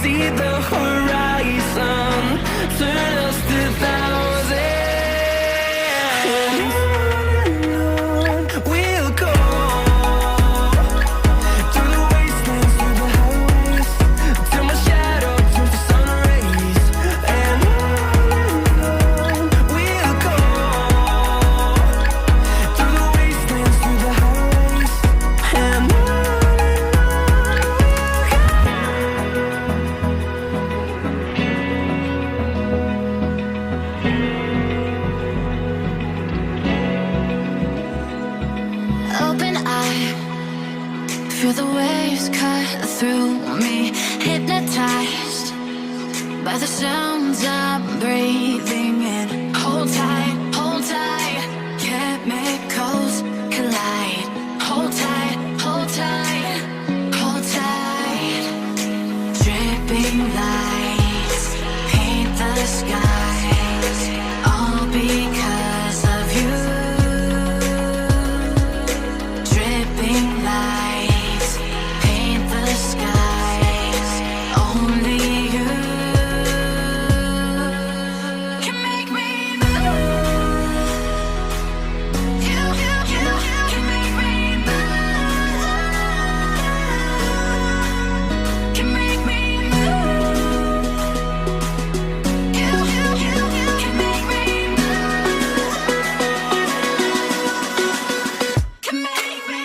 see the horizon, turn us to thousands. And on we'll go, through the wastelands, through the highways, till my shadow turns to sun rays. And on we'll go, through the wastelands, through the highways. And open eye, feel the waves cut through me, hypnotized by the sounds I'm breathing in. Hold tight, chemicals collide. Hold tight, hold tight, hold tight. Dripping lights paint the skies, all because of you. Dripping lights paint the skies, only you can make me move. You can make me move. Can make me move. You can make me move. Can make me.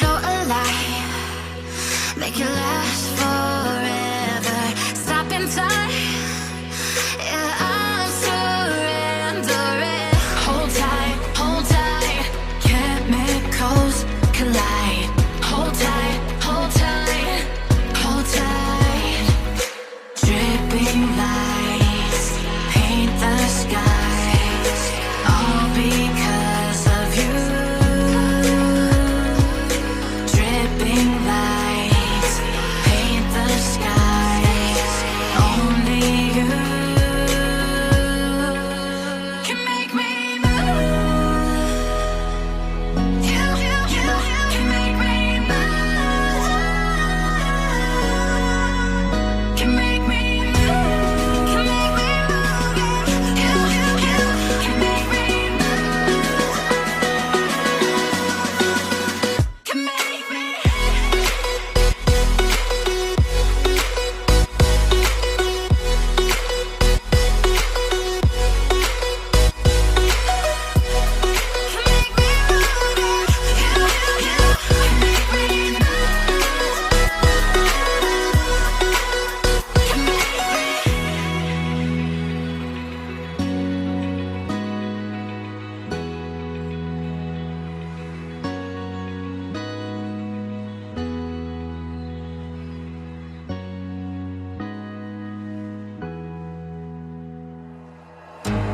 So alive, make it last forever. Stop in time, yeah, I'm surrendering. Hold tight, chemicals collide. Hold tight, hold tight. Dripping lights paint the skies, all because of you. Dripping lights paint the skies, only you can make me move. You can make me move. Can make me move. Can make me move. You can make me move. Can make me.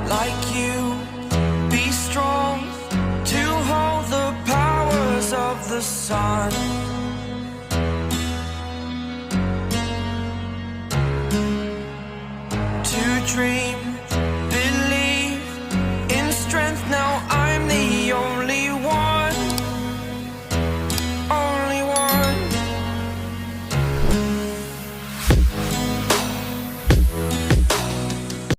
like you, be strong to hold the powers of the sun.